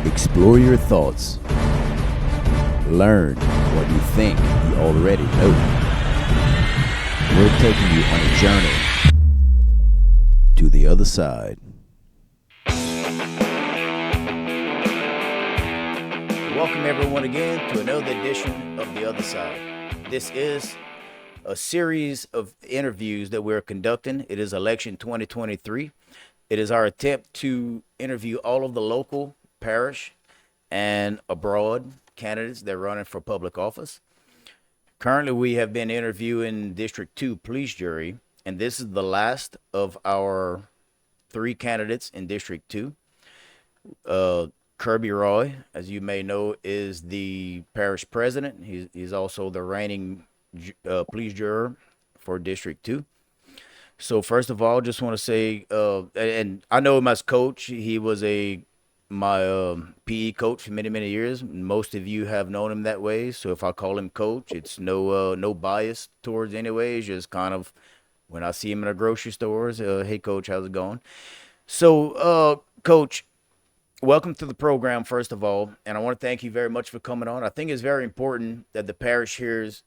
Explore your thoughts. Learn what you think you already know. We're taking you on a journey to the other side. Welcome everyone again to another edition of The Other Side. This is a series of interviews that we're conducting. It is election 2023. It is our attempt to interview all of the local, parish, and abroad candidates that are running for public office. Currently, we have been interviewing District 2 police jury, and this is the last of our 3 candidates in District 2. Kirby Roy, as you may know, is the parish president. He's also the reigning police juror for District 2. So first of all, just want to say, and I know him as coach. He was my PE coach for many, many years. Most of you have known him that way. So if I call him coach, it's no bias towards anyways. Just kind of when I see him in the grocery stores, hey coach, how's it going? So coach, welcome to the program, first of all, and I want to thank you very much for coming on. I think it's very important that the parish hears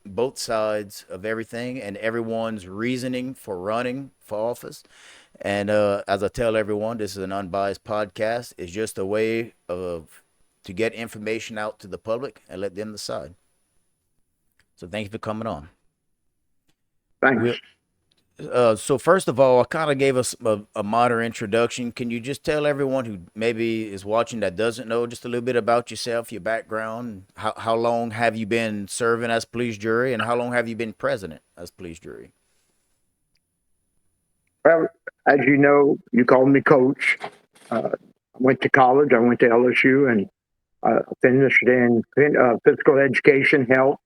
both sides of everything and everyone's reasoning for running for office. And as I tell everyone, this is an unbiased podcast. It's just a way to get information out to the public and let them decide. So thank you for coming on. Thanks. So first of all, I kind of gave us a minor introduction. Can you just tell everyone who maybe is watching that doesn't know just a little bit about yourself, your background, how long have you been serving as police jury, and how long have you been president as police jury? Well, as you know, you called me coach. I went to college. I went to LSU and finished in physical education, health,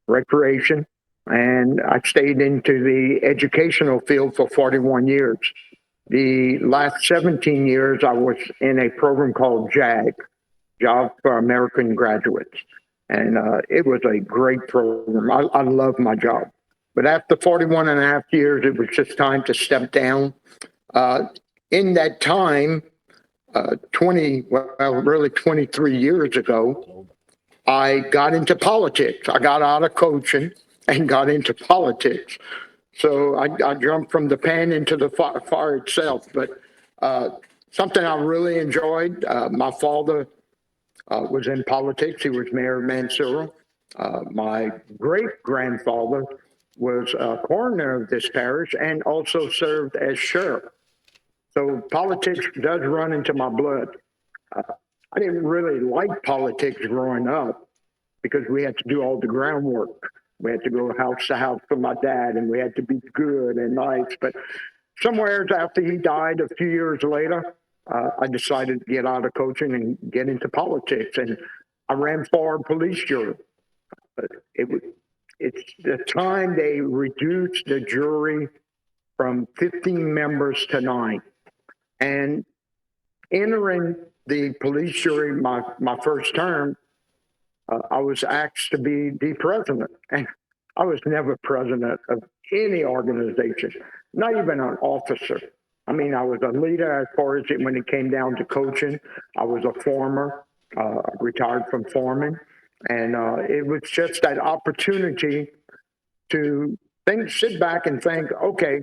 recreation. And I stayed into the educational field for 41 years. The last 17 years, I was in a program called JAG, Job for American Graduates. And it was a great program. I love my job. But after 41 and a half years, it was just time to step down. In that time, 23 years ago, I got into politics. I got out of coaching and got into politics. So I jumped from the pan into the fire itself. But something I really enjoyed, my father was in politics. He was Mayor of Mansura. My great-grandfather was a coroner of this parish and also served as sheriff. So politics does run into my blood. I didn't really like politics growing up because we had to do all the groundwork. We had to go house to house for my dad, and we had to be good and nice. But somewhere after he died, a few years later, I decided to get out of coaching and get into politics. And I ran for police jury. But it's the time they reduced the jury from 15 members to 9. And entering the police jury my first term, I was asked to be the president. And I was never president of any organization, not even an officer. I mean, I was a leader as far as when it came down to coaching. I was a former, retired from foreman. And it was just that opportunity to sit back and think, okay,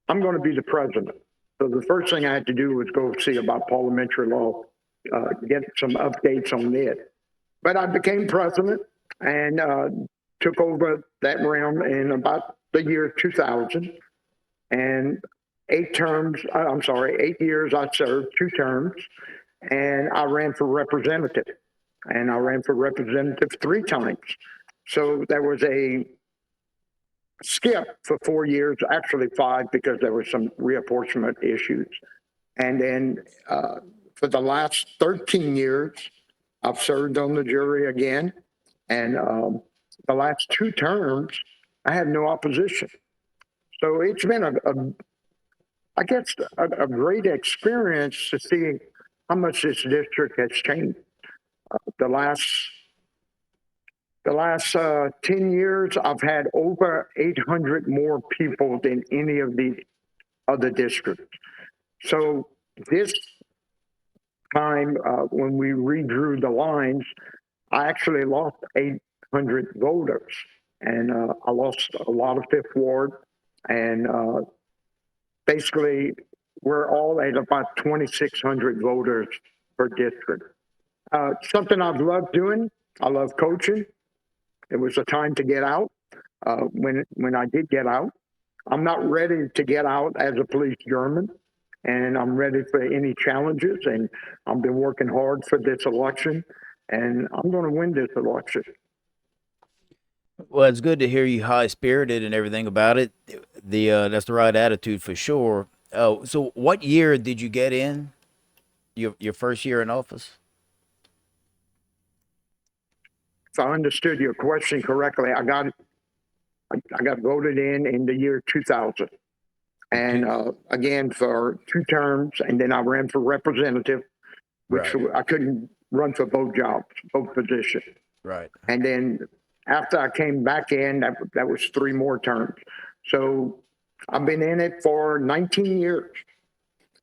I'm going to be the president. So the first thing I had to do was go see about parliamentary law, get some updates on it. But I became president and took over that realm in about the year 2000. And 8 years I served, 2 terms, and I ran for representative. And I ran for representative 3 times. So there was a skip for 4 years, actually 5, because there were some reapportionment issues. And then for the last 13 years, I've served on the jury again. And the last 2 terms, I had no opposition. So it's been I guess, a great experience to see how much this district has changed. The last 10 years, I've had over 800 more people than any of the other districts. So this time when we redrew the lines, I actually lost 800 voters, and I lost a lot of Fifth Ward, and basically we're all at about 2,600 voters per district. Something I've loved doing. I love coaching. It was a time to get out. When I did get out, I'm not ready to get out as a police juryman, and I'm ready for any challenges. And I've been working hard for this election, and I'm going to win this election. Well, it's good to hear you high spirited and everything about it. The That's the right attitude for sure. So what year did you get in? Your first year in office? If I understood your question correctly, I got voted in the year 2000, and again for 2 terms, and then I ran for representative, which Right. I couldn't run for both jobs, both positions. Right. And then after I came back in, that was 3 more terms. So I've been in it for 19 years,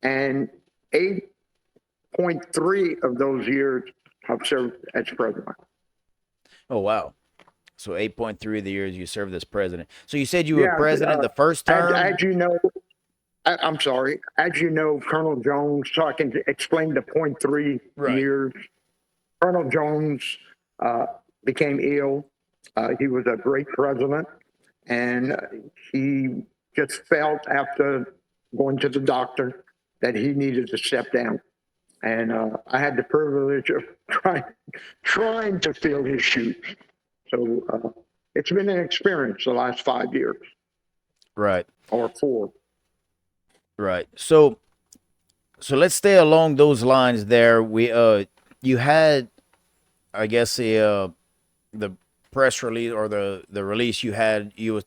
and 8.3 of those years I've served as president. Oh wow. So 8.3 of the years you served as president. So you said you were Yeah, president the first term? as you know, I'm sorry, as you know, Colonel Jones, so I can explain the point three Right. years. Colonel Jones uh, became ill. He was a great president, and he just felt after going to the doctor that he needed to step down. And I had the privilege of trying to fill his shoes. So it's been an experience the last 5 years Right. or 4. Right. So let's stay along those lines there. We you had, I guess, the press release or the release you had, you was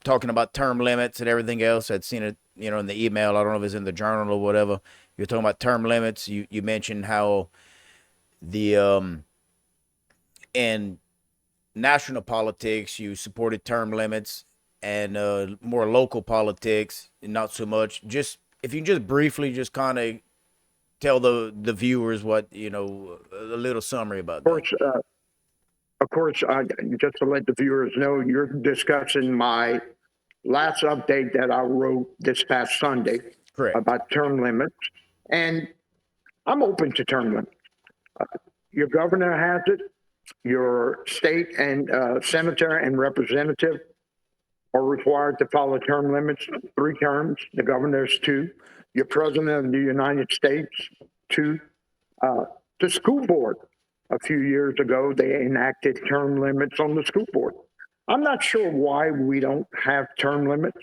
talking about term limits and everything else. I'd seen it, in the email. I don't know if it's in the journal or whatever. You're talking about term limits. You mentioned how the in national politics you supported term limits, and more local politics not so much. Just if you can just briefly just kind of tell the viewers what, a little summary about Of that. course, just to let the viewers know, you're discussing my last update that I wrote this past Sunday Correct. about term limits, and I'm open to term limits. Your governor has it. Your state and senator and representative are required to follow term limits, 3 terms. The governor's 2. Your president of the United States, 2. Uh, the school board, a few years ago, they enacted term limits on the school board. I'm not sure why we don't have term limits,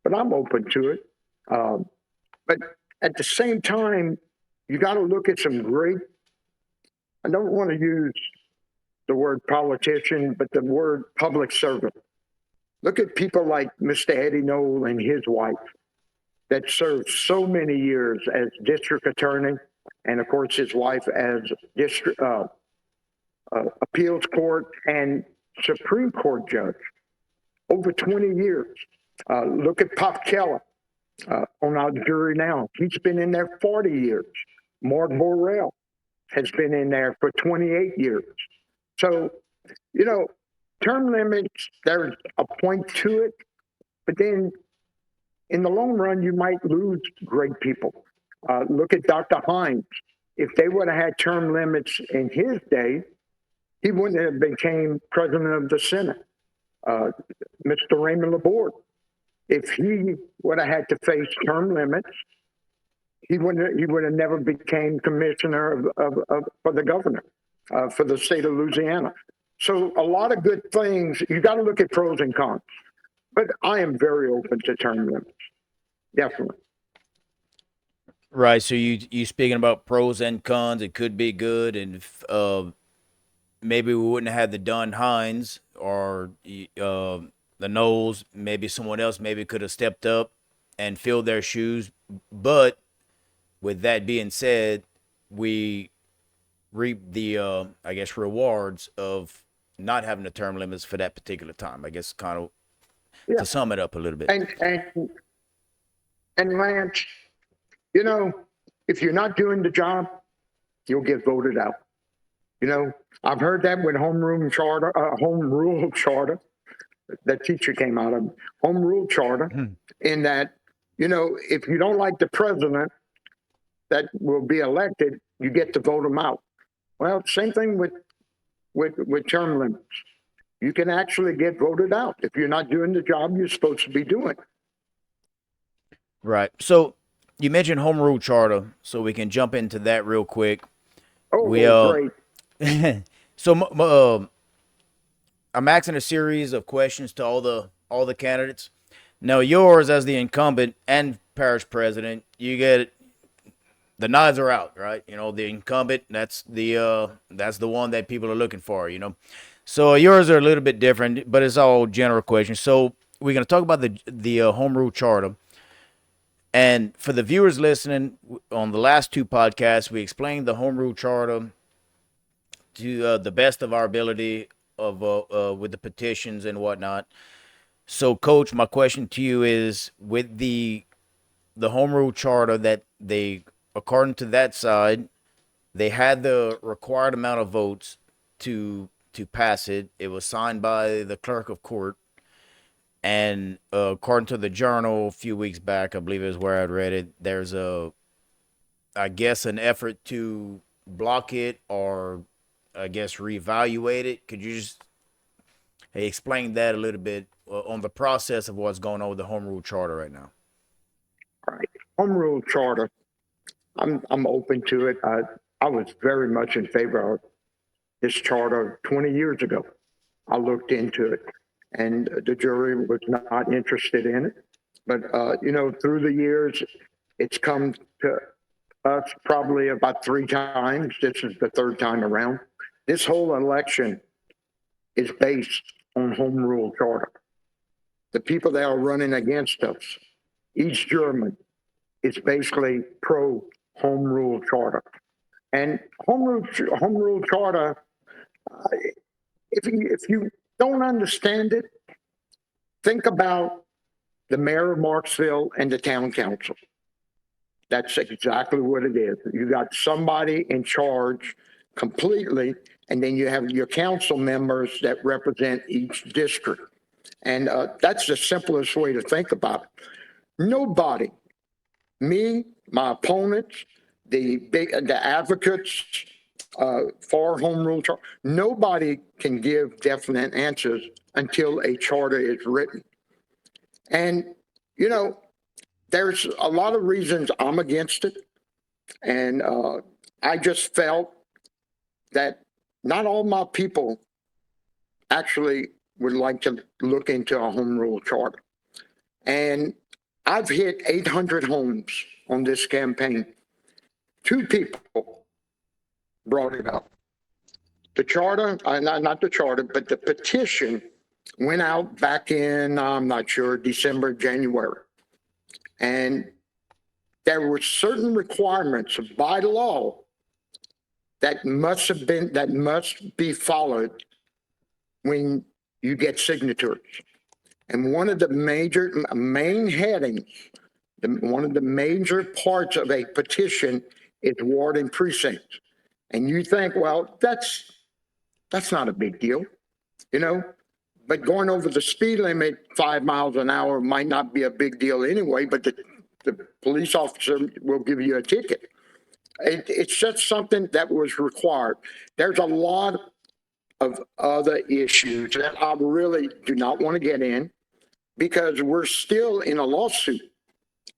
but I'm open to it. But at the same time, you got to look at some great, I don't want to use the word politician, but the word public servant. Look at people like Mr. Eddie Knoll and his wife that served so many years as district attorney, and of course his wife as district appeals court and Supreme Court judge over 20 years. Look at Pop Keller on our jury now. He's been in there 40 years. Mark Borrell has been in there for 28 years. So, term limits, there's a point to it, but then in the long run, you might lose great people. Look at Dr. Hines. If they would have had term limits in his day, he wouldn't have became president of the Senate. Mr. Raymond Laborde, if he would have had to face term limits, he would have never became commissioner for the governor for the state of Louisiana. So a lot of good things. You got to look at pros and cons. But I am very open to term limits. Definitely. Right. So you speaking about pros and cons. It could be good, and maybe we wouldn't have had the Dunn Hines or the Knowles. Maybe someone else maybe could have stepped up and filled their shoes. But with that being said, we reap the I guess rewards of not having the term limits for that particular time. I guess kind of Yeah. to sum it up a little bit. And Lance, you know, If you're not doing the job, you'll get voted out. You know, I've heard that with home rule charter. That teacher came out of home rule charter, in that, if you don't like the president that will be elected, you get to vote him out. Well, same thing with term limits. You can actually get voted out if you're not doing the job you're supposed to be doing. Right. So you mentioned home rule charter, so we can jump into that real quick. We Great. so I'm asking a series of questions to all the candidates. Now, yours as the incumbent and parish president, you get the nods are out, right? The incumbent, that's the one that people are looking for. So yours are a little bit different, but it's all general questions. So we're gonna talk about the home rule charter. And for the viewers listening, on the last two podcasts, we explained the home rule charter to the best of our ability of with the petitions and whatnot. So, Coach, my question to you is: with the home rule charter, that they, according to that side, they had the required amount of votes to pass it. It was signed by the clerk of court, and according to the Journal a few weeks back, I believe is where I read it. There's I guess, an effort to block it, or I guess reevaluate it. Could you just explain that a little bit on the process of what's going on with the home rule charter right now? All right. Home rule charter. I'm open to it. I was very much in favor of this charter 20 years ago. I looked into it, and the jury was not interested in it. But through the years, it's come to us probably about 3 times. This is the third time around. This whole election is based on home rule charter. The people that are running against us, East German, is basically pro home rule charter. And home rule charter, if you don't understand it, think about the mayor of Marksville and the town council. That's exactly what it is. You got somebody in charge completely, and then you have your council members that represent each district. And that's the simplest way to think about it. Nobody, me, my opponents, the advocates for home rule charter, nobody can give definite answers until a charter is written. And there's a lot of reasons I'm against it, and I just felt that not all my people actually would like to look into a home rule charter. And I've hit 800 homes on this campaign. 2 people brought it up. The charter, not the charter, but the petition went out back in, I'm not sure, December, January. And there were certain requirements by law that must be followed when you get signatures. And one of the main headings, one of the major parts of a petition is ward and precinct. And you think, well, that's not a big deal, but going over the speed limit 5 miles an hour might not be a big deal anyway, but the police officer will give you a ticket. It's just something that was required. There's a lot of other issues that I really do not want to get in, because we're still in a lawsuit.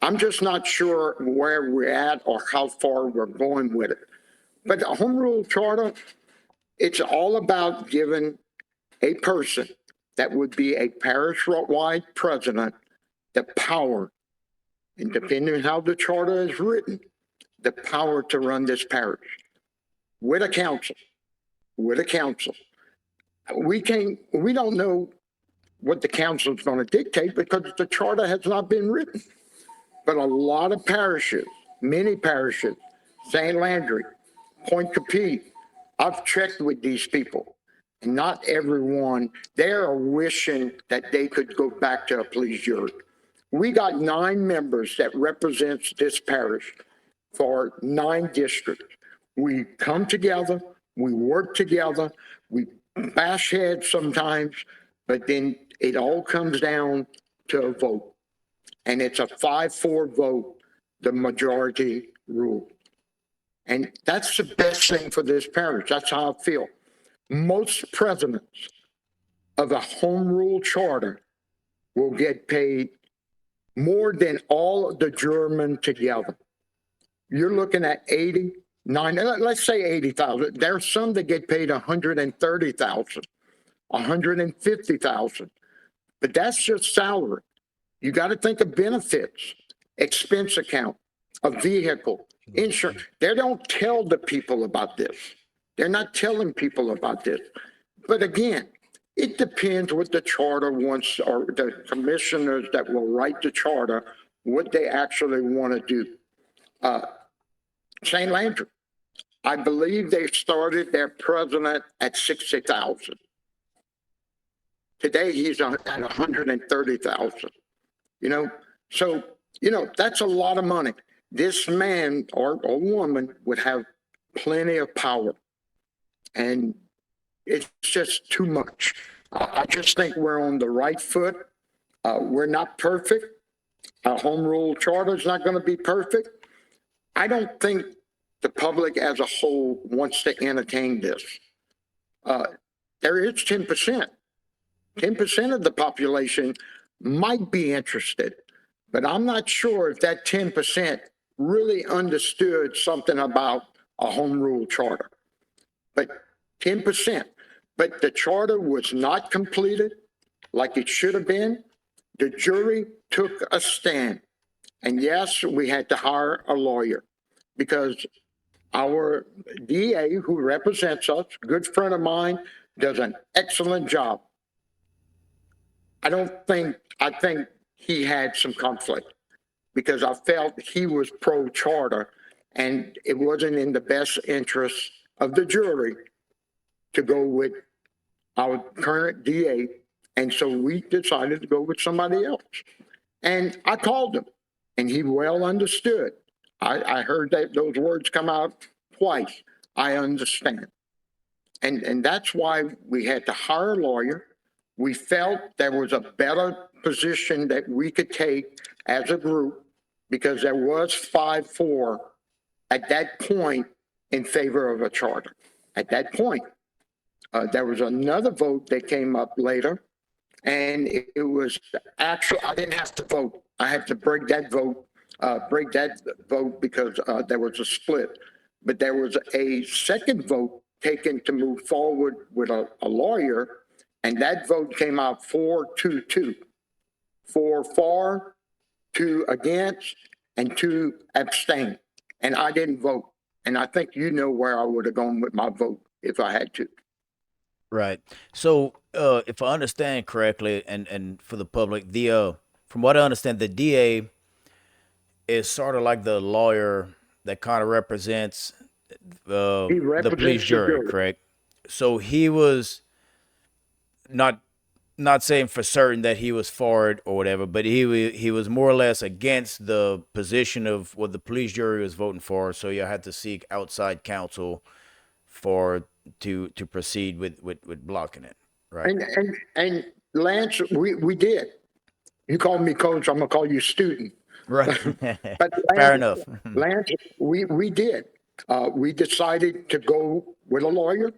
I'm just not sure where we're at or how far we're going with it. But the home rule charter, it's all about giving a person that would be a parish-wide president the power, and depending on how the charter is written, the power to run this parish with a council. We don't know what the council is going to dictate because the charter has not been written. But a lot of parishes, many parishes, St. Landry, Point Capee, I've checked with these people. Not everyone, they are wishing that they could go back to a police jury. We got 9 members that represents this parish. for 9 districts. We come together, we work together, we bash heads sometimes, but then it all comes down to a vote. And it's a 5-4 vote, the majority rule. And that's the best thing for this parish. That's how I feel. Most presidents of a home rule charter will get paid more than all of the jurymen together. You're looking at 89, let's say 80,000. There's some that get paid 130,000, 150,000, but that's just salary. You got to think of benefits, expense account, a vehicle, insurance. They don't tell the people about this. They're not telling people about this. But again, it depends what the charter wants, or the commissioners that will write the charter, what they actually want to do. St. Landry, I believe they started their president at 60,000. Today he's at 130,000. So that's a lot of money. This man or woman would have plenty of power, and it's just too much. I just think we're on the right foot. We're not perfect. Our home rule charter is not going to be perfect. I don't think the public as a whole wants to entertain this. There is 10%. 10% of the population might be interested, but I'm not sure if that 10% really understood something about a home rule charter. But 10%. But the charter was not completed like it should have been. The jury took a stand. And yes, we had to hire a lawyer because our DA, who represents us, a good friend of mine, does an excellent job. I think he had some conflict because I felt he was pro-charter, and it wasn't in the best interest of the jury to go with our current DA. And so we decided to go with somebody else. And I called him, and he well understood. I heard those words come out twice. I understand. And that's why we had to hire a lawyer. We felt there was a better position that we could take as a group because there was 5-4 at that point in favor of a charter. At that point, there was another vote that came up later, and it was actually, I didn't have to vote. I had to break that vote because there was a split. But there was a second vote taken to move forward with a lawyer, and that vote came out 4-2. 4 for, 2 against, and 2 abstain. And I didn't vote. And I think you know where I would have gone with my vote if I had to. Right. So, if I understand correctly, and for the public, from what I understand, the DA is sort of like the lawyer that kind of represents He the police represents the jury, jury. correct? So he was not not saying for certain that he was for it or whatever, but he was more or less against the position of what the police jury was voting for. So you had to seek outside counsel for to proceed with blocking it, right? And Lance, we did. You call me coach, I'm gonna call you student. Right. But Fair enough. Lance, we did. We decided to go with a lawyer.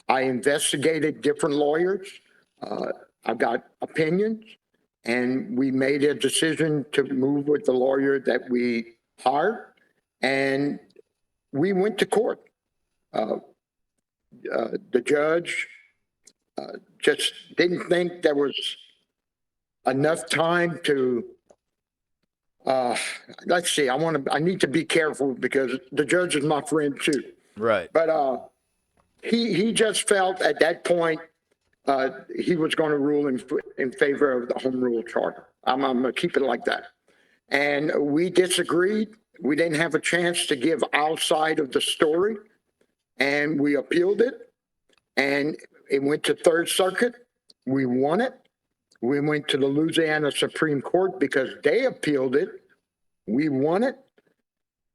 I investigated different lawyers. I got opinions, and we made a decision to move with the lawyer that we hired, and we went to court. The judge just didn't think there was enough time to let's see, I need to be careful because the judge is my friend too. Right. But he just felt at that point he was going to rule in favor of the home rule charter. I'm going to keep it like that. And we disagreed. We didn't have a chance to give our side of the story, and we appealed it, and it went to Third Circuit. We won it. We went to the Louisiana Supreme Court because they appealed it. We won it.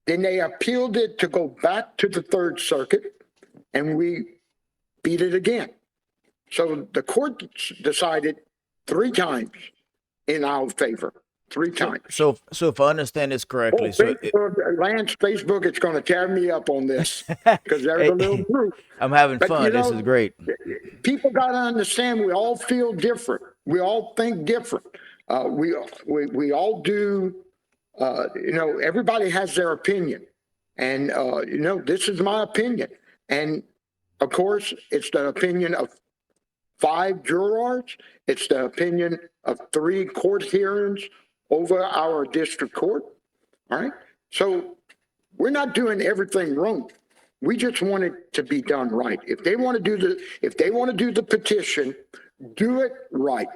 Then they appealed it to go back to the Third Circuit, and we beat it again. So the court decided 3 times in our favor, 3 times. So if I understand this correctly, Facebook, Lance, Facebook, it's going to tear me up on this because there's a little group. I'm having But, fun. This is great. People got to understand we all feel different. We all think different. We all do. Everybody has their opinion, and this is my opinion. And of course, it's the opinion of 5 jurors. It's the opinion of 3 court hearings over our district court. All right. So we're not doing everything wrong. We just want it to be done right. If they want to do the petition, do it right.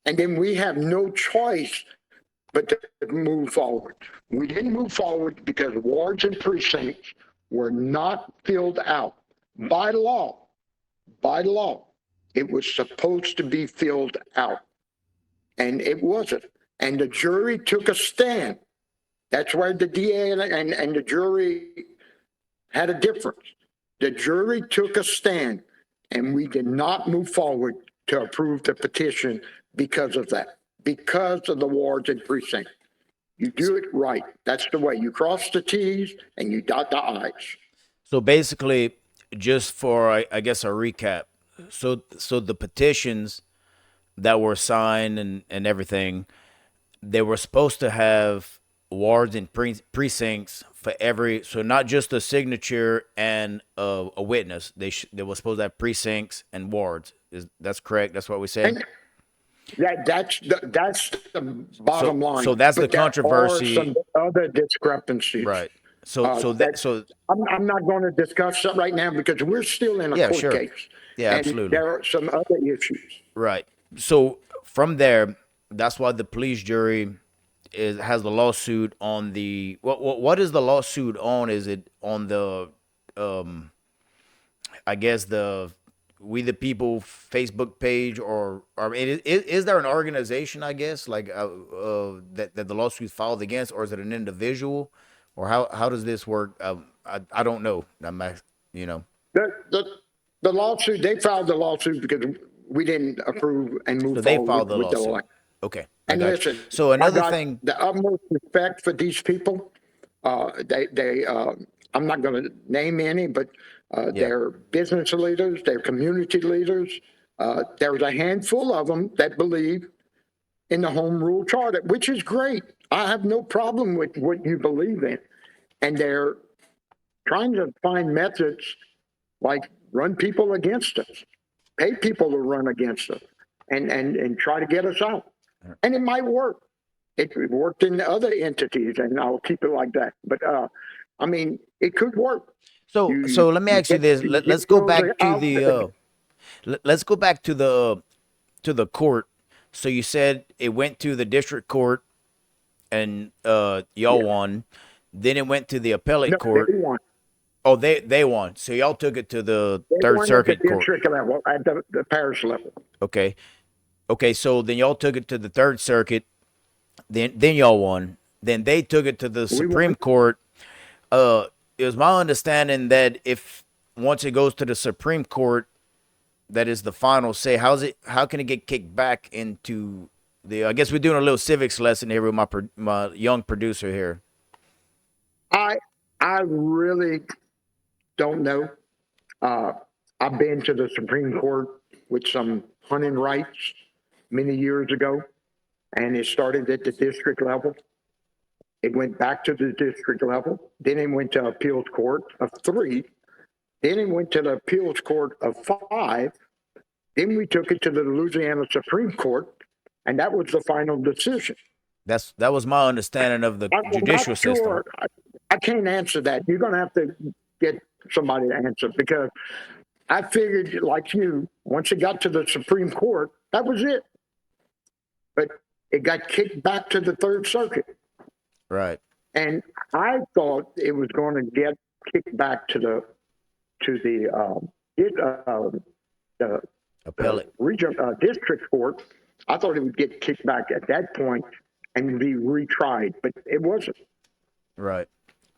And then we have no choice but to move forward. We didn't move forward because wards and precincts were not filled out by law. By law, it was supposed to be filled out, and it wasn't. And the jury took a stand. That's where the DA and the jury had a difference. The jury took a stand, and we did not move forward to approve the petition because of that, because of the wards and precincts. You do it right. That's the way. You cross the T's and you dot the I's. So basically, just for, I guess, a recap. So the petitions that were signed and everything, they were supposed to have wards and precincts for every, so not just a signature and a witness. They were supposed to have precincts and wards. That's correct? That's what we said? That's the bottom line. So that's the controversy. There are some other discrepancies. Right. I'm not going to discuss that right now because we're still in a court case. Yeah, and absolutely. There are some other issues. Right. So from there, that's why the police jury has the lawsuit on the what is the lawsuit on? Is it on the I guess the We the People Facebook page, or is there an organization, I guess, like that the lawsuit filed against, or is it an individual, or how does this work? I don't know. The lawsuit, they filed the lawsuit because we didn't approve and move so they forward filed the with lawsuit. the law. Okay. And listen, so another thing, the utmost respect for these people. I'm not going to name any, but they're business leaders, they're community leaders. There's a handful of them that believe in the home rule charter, which is great. I have no problem with what you believe in. And they're trying to find methods like run people against us, pay people to run against us, and try to get us out. And it might work. It worked in other entities, and I'll keep it like that. But it could work. So let me ask you this. Let's go back to the let's go back to the court. So you said it went to the district court, and y'all won. Then it went to the appellate court. They won. Oh, they won. So y'all took it to the Third Circuit court. District level, at the parish level. Okay. So then y'all took it to the Third Circuit. Then y'all won. Then they took it to the Supreme Court. It was my understanding that if once it goes to the Supreme Court, that is the final say. How can it get kicked back into the? I guess we're doing a little civics lesson here with my young producer here. I really don't know. I've been to the Supreme Court with some hunting rights many years ago, and it started at the district level. It went back to the district level. Then it went to appeals court of 3. Then it went to the appeals court of 5. Then we took it to the Louisiana Supreme Court, and that was the final decision. That was my understanding of the judicial system. I can't answer that. You're going to have to get somebody to answer, because I figured, like you, once it got to the Supreme Court, that was it. But it got kicked back to the Third Circuit. Right. And I thought it was going to get kicked back to the appellate region district court. I thought it would get kicked back at that point and be retried, but it wasn't. Right.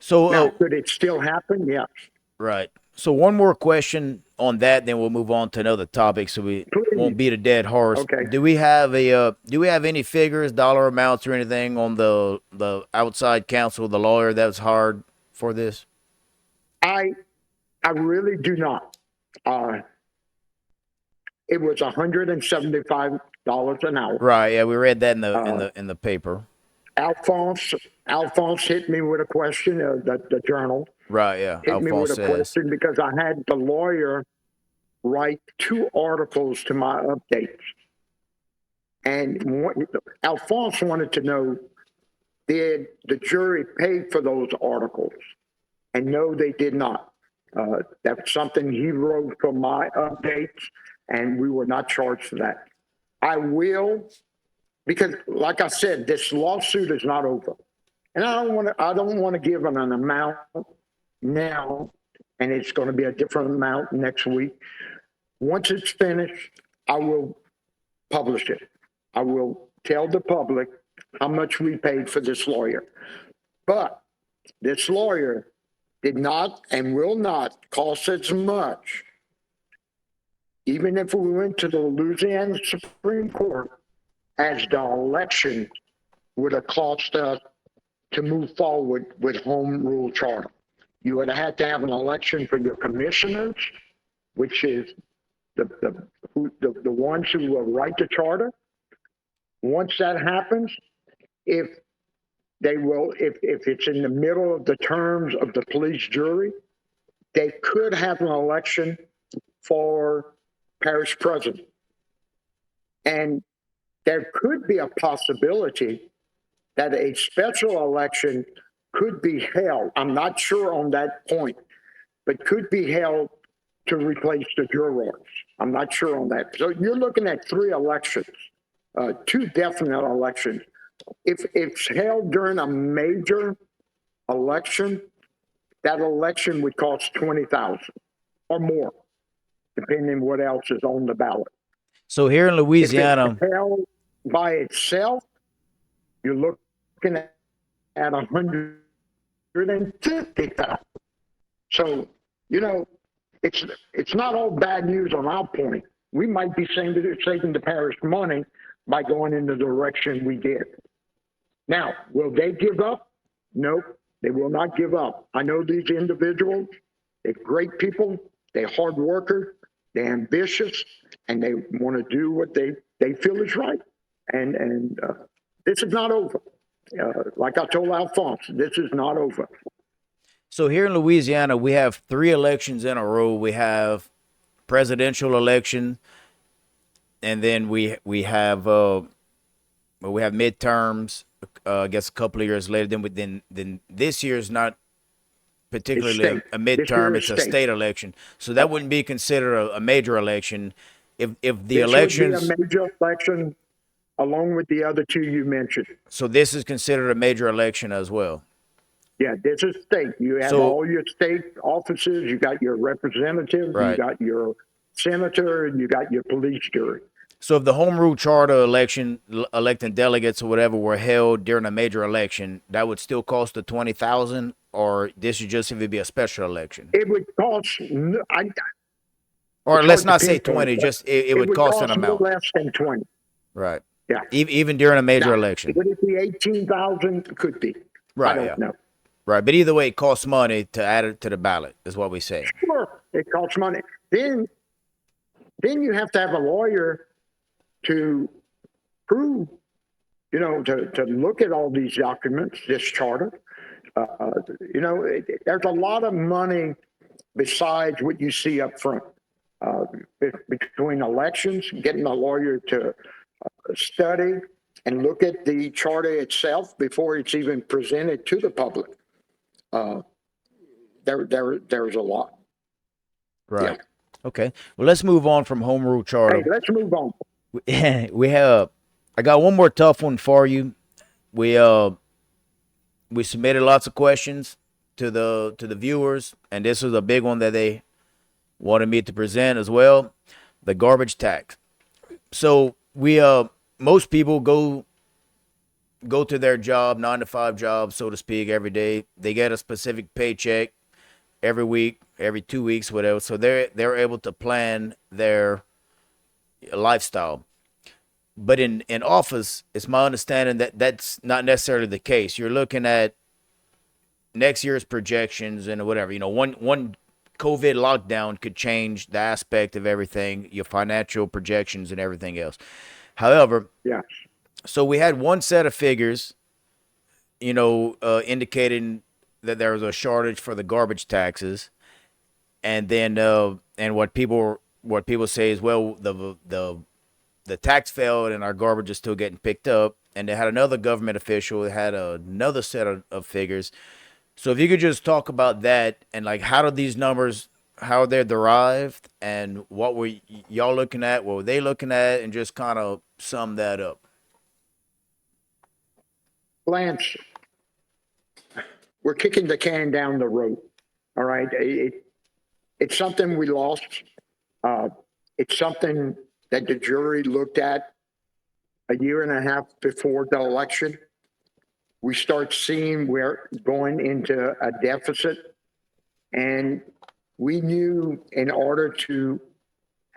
So, Now, could it still happen? Yes. right. So one more question on that, then we'll move on to another topic, so we Please. won't beat a dead horse. Okay. Do we have any figures, dollar amounts, or anything on the outside counsel, the lawyer that was hired for this? I I really do not. Uh, it was $175 an hour. Right. Yeah, we read that in the Uh, paper. Alphonse hit me with a question. The journal Right. Yeah. hit me with Alphonse a says. question because I had the lawyer write 2 articles to my updates, and Alphonse wanted to know, did the jury pay for those articles? And no, they did not. That's something he wrote for my updates, and we were not charged for that. I will, because like I said, this lawsuit is not over. And I don't want to give an amount now, and it's going to be a different amount next week. Once it's finished, I will publish it. I will tell the public how much we paid for this lawyer. But this lawyer did not and will not cost as much, even if we went to the Louisiana Supreme Court, as the election would have cost us to move forward with home rule charter. You would have had to have an election for your commissioners, which is the ones who will write the charter. Once that happens, if if it's in the middle of the terms of the police jury, they could have an election for parish president. And there could be a possibility that a special election could be held. I'm not sure on that point, but could be held to replace the jurors. I'm not sure on that. So you're looking at 3 elections, 2 definite elections. If it's held during a major election, that election would cost 20,000 or more, depending what else is on the ballot. So here in If Louisiana, it's held by itself, you're looking at 150,000. So, it's not all bad news on our point. We might be saving the parish money by going in the direction we did. Now, will they give up? Nope, they will not give up. I know these individuals. They're great people. They're hard workers. They're ambitious, and they want to do what they feel is right. And this is not over. Like I told Alphonse, this is not over. so here in Louisiana, we have 3 elections in a row. We have presidential election, and then we have midterms. I guess a couple of years later. Then this year's not particularly a midterm; it's a state election. So that wouldn't be considered a major election. If the elections, would be a major election along with the other 2 you mentioned. so this is considered a major election as well. Yeah, this is state. You have all your state offices. You got your representatives. Right. You got your senator, and you got your police jury. So if the home rule charter election, electing delegates or whatever, were held during a major election, that would still cost the 20,000, or this is just if it'd be a special election. It would cost. Or let's not say 20. Just it would cost an amount less than 20. Right. Yeah. Even during a major election. Would it be 18,000? Could be. Right. I don't know. Right, but either way, it costs money to add it to the ballot, is what we say. Sure, it costs money. Then you have to have a lawyer to prove, to look at all these documents, this charter. There's a lot of money besides what you see up front. Between elections, getting a lawyer to study and look at the charter itself before it's even presented to the public. There's a lot. Right. Yeah. Okay. Well, let's move on from home rule charter. Hey, let's move on. We have. I got one more tough one for you. We submitted lots of questions to the viewers, and this was a big one that they wanted me to present as well. The garbage tax. So we most people go go to their job, 9 to 5 job, so to speak, every day. They get a specific paycheck every week, every 2 weeks, whatever. So they're able to plan their lifestyle. But in office, it's my understanding that that's not necessarily the case. You're looking at next year's projections and whatever. One COVID lockdown could change the aspect of everything, your financial projections and everything else. However, Yeah. so we had one set of figures, indicating that there was a shortage for the garbage taxes, and then and what people say is, well, the tax failed and our garbage is still getting picked up. And they had another government official that had another set of figures. So if you could just talk about that, and like, how do these numbers, how they're derived, and what were y'all looking at, what were they looking at, and just kind of sum that up. Lance, we're kicking the can down the road. All right. It's something we lost. Uh, it's something that the jury looked at a year and a half before the election. We start seeing we're going into a deficit, and we knew in order to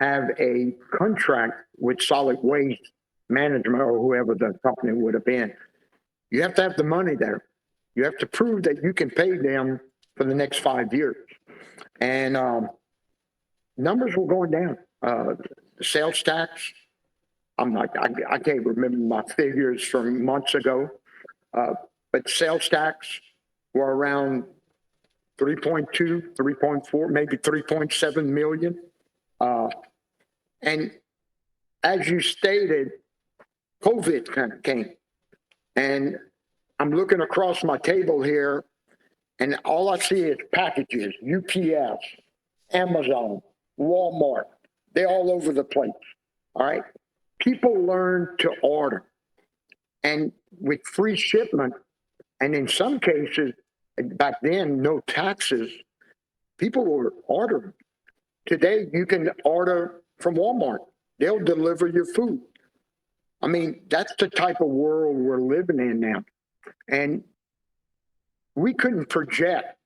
have a contract with solid waste management or whoever the company would have been, you have to have the money there. You have to prove that you can pay them for the next 5 years. And numbers were going down. The sales tax, I can't remember my figures from months ago, but sales tax were around 3.2, 3.4, maybe 3.7 million. And as you stated, COVID kind of came. And I'm looking across my table here, and all I see is packages, UPS, Amazon, Walmart. They're all over the place. All right. People learn to order. And with free shipment, and in some cases, back then, no taxes, people were ordering. Today, you can order from Walmart, they'll deliver your food. I mean, that's the type of world we're living in now. And we couldn't project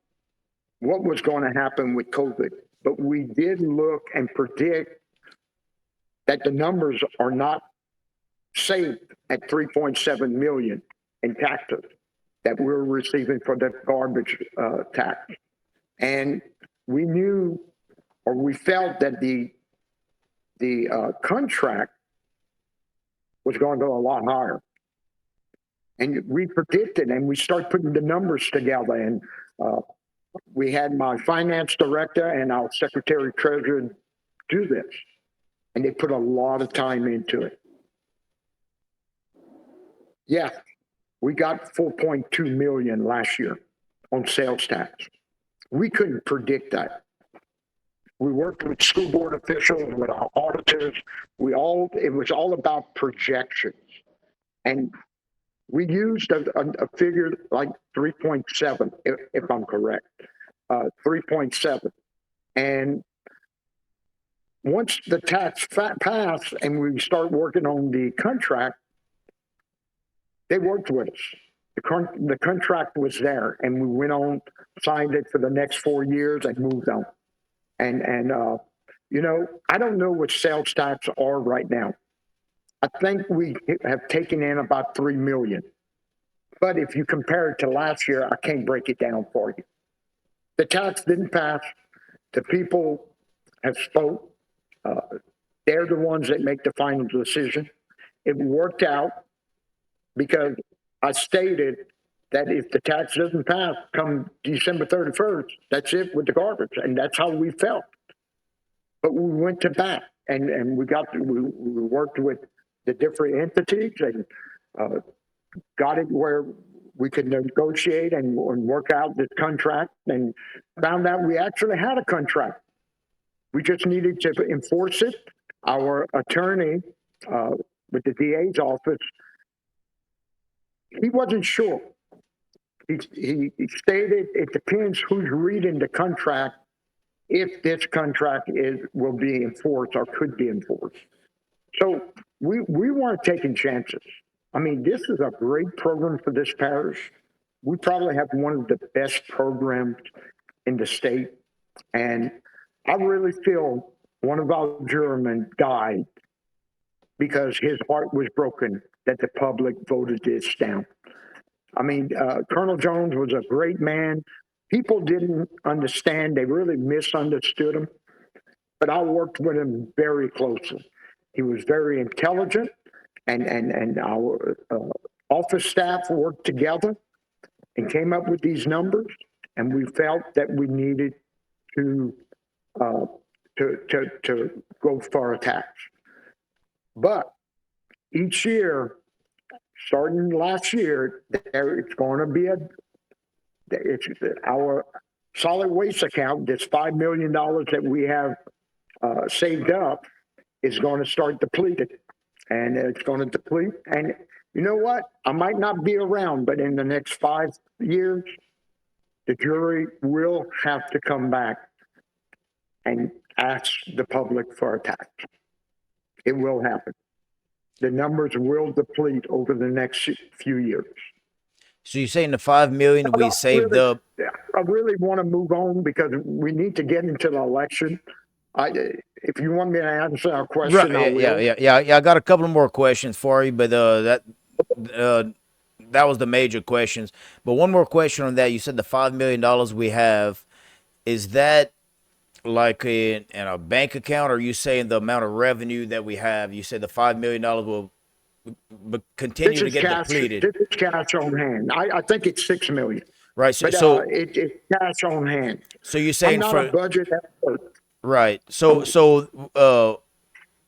what was going to happen with COVID, but we did look and predict that the numbers are not safe at 3.7 million in taxes that we're receiving for the garbage tax. And we knew, or we felt that the contract was going to go a lot higher. And we predicted, and we started putting the numbers together. And we had my finance director and our secretary treasurer do this, and they put a lot of time into it. Yeah, we got 4.2 million last year on sales tax. We couldn't predict that. We worked with school board officials, with our auditors. It was all about projections. And we used a figure like 3.7, if I'm correct, 3.7. And once the tax passed and we start working on the contract, they worked with us. The contract was there, and we went on, signed it for the next 4 years, and moved on. And I don't know what sales tax are right now. I think we have taken in about 3 million. But if you compare it to last year, I can't break it down for you. The tax didn't pass. The people have spoke. They're the ones that make the final decision. It worked out because I stated that if the tax doesn't pass come December 31st, that's it with the garbage. And that's how we felt. But we went to bat, and we worked with the different entities, and got it where we could negotiate and work out this contract, and found out we actually had a contract. We just needed to enforce it. Our attorney with the DA's office, he wasn't sure. He stated it depends who's reading the contract if this contract will be enforced or could be enforced. So we weren't taking chances. I mean, this is a great program for this parish. We probably have one of the best programs in the state. And I really feel one of our jurymen died because his heart was broken that the public voted this down. I mean, Colonel Jones was a great man. People didn't understand, they really misunderstood him, but I worked with him very closely. He was very intelligent, and our office staff worked together and came up with these numbers, and we felt that we needed to uh, to go for a tax. But each year, starting last year, there it's going to be it's our solid waste account. This $5 million that we have saved up is going to start depleting, and it's going to deplete. And you know what? I might not be around, but in the next 5 years, the jury will have to come back and ask the public for a tax. It will happen. The numbers will deplete over the next few years. So you're saying the 5 million we saved Really, up? I really want to move on because we need to get into the election. If you want me to answer a question, I Right? Yeah, will. yeah, yeah, yeah. I got a couple more questions for you, but uh, that was the major questions. But one more question on that. You said the $5 million we have, is that like in a bank account, or are you saying the amount of revenue that we have? You said the $5 million will This continue to is get cash. depleted, This is cash on hand. I think it's 6 million, right? but it's cash on hand. So you're I'm saying not a for budget expert. right. Um,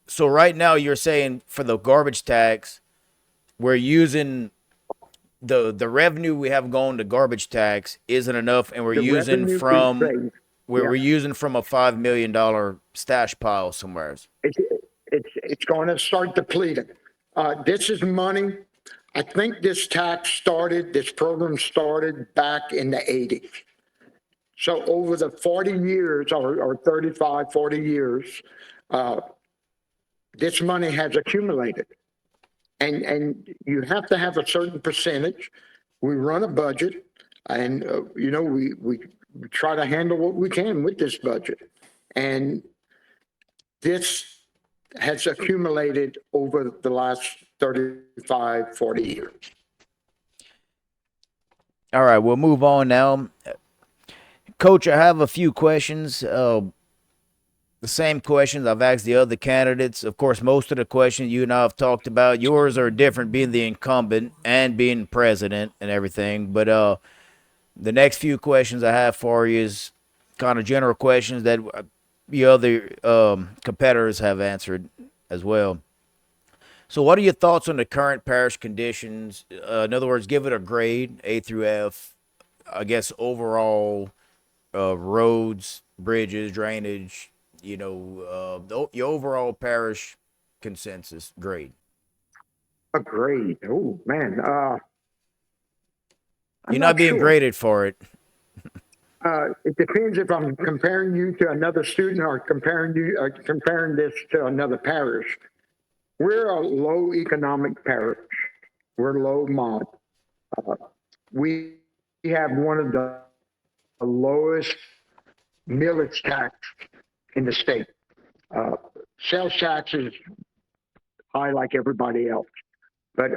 So right now you're saying for the garbage tax, we're using the revenue we have going to garbage tax isn't enough, and the revenue is saved. we're Yeah, using from a $5 million stash pile somewhere. it's it's going to start depleting. This is money. I think this program started back in the 80s. So over the 40 years or 35, 40 years, uh, this money has accumulated. And you have to have a certain percentage. We run a budget, and we try to handle what we can with this budget. And this has accumulated over the last 35, 40 years. All right, we'll move on now. Coach, I have a few questions. The same questions I've asked the other candidates. Of course, most of the questions you and I have talked about. Yours are different, being the incumbent and being president and everything. But the next few questions I have for you is kind of general questions that the other competitors have answered as well. So, what are your thoughts on the current parish conditions? In other words, give it a grade, A through F. I guess overall roads, bridges, drainage. Your overall parish consensus grade. A grade. Oh man, I'm You're not not being sure. graded for it. It depends if I'm comparing you to another student or comparing this to another parish. We're a low economic parish. We're low mod. Uh, we have one of the lowest millage tax in the state. Uh, Sales tax is high like everybody else, but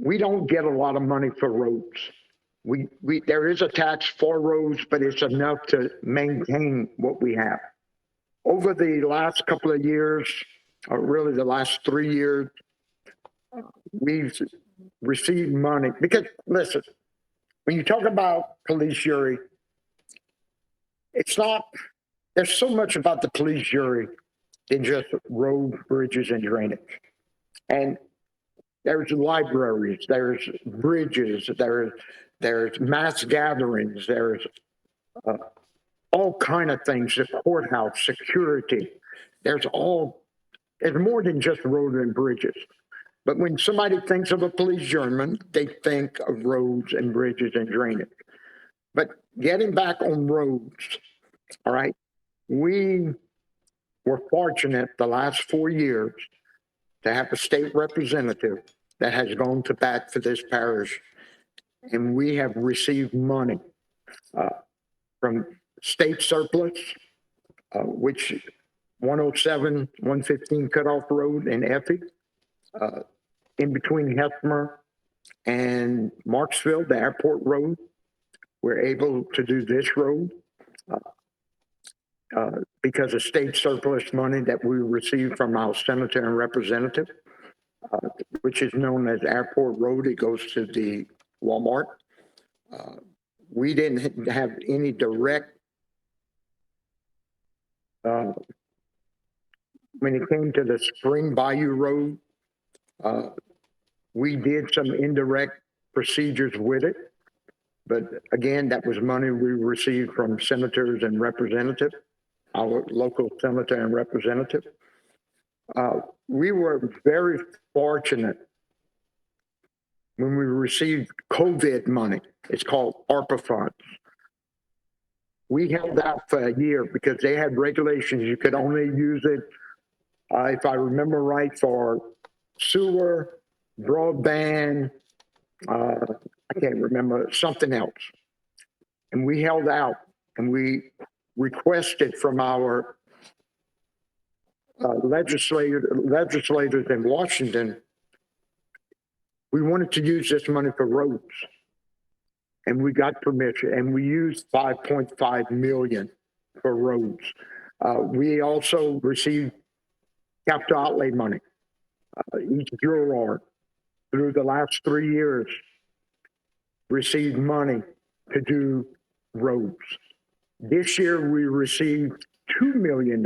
we don't get a lot of money for roads. We there is a tax for roads, but it's enough to maintain what we have. Over the last couple of years, or really the last 3 years, we've received money because listen, when you talk about police jury, it's not. There's so much about the police jury than just road, bridges, and drainage. And there's libraries, there's bridges, there's mass gatherings, there's uh, all kind of things. The courthouse, security. There's all. There's more than just road and bridges. But when somebody thinks of a police juryman, they think of roads and bridges and drainage. But getting back on roads, all right, we were fortunate the last 4 years to have a state representative that has gone to bat for this parish, and we have received money from state surplus, which 107, 115 Cutoff Road in Effie, in between Hesmer and Marksville, the airport road. We're able to do this road because of state surplus money that we received from our senator and representative, which is known as Airport Road. It goes to the Walmart. We didn't have any direct, when it came to the Spring Bayou Road, we did some indirect procedures with it. But again, that was money we received from senators and representatives, our local senator and representative. We were very fortunate when we received COVID money. It's called ARPA funds. We held out for a year because they had regulations. You could only use it, if I remember right, for sewer, broadband, I can't remember, something else. And we held out and we requested from our legislators in Washington, we wanted to use this money for roads. And we got permission, and we used 5.5 million for roads. We also received capital outlay money. Each juror through the last 3 years received money to do roads. This year we received $2 million,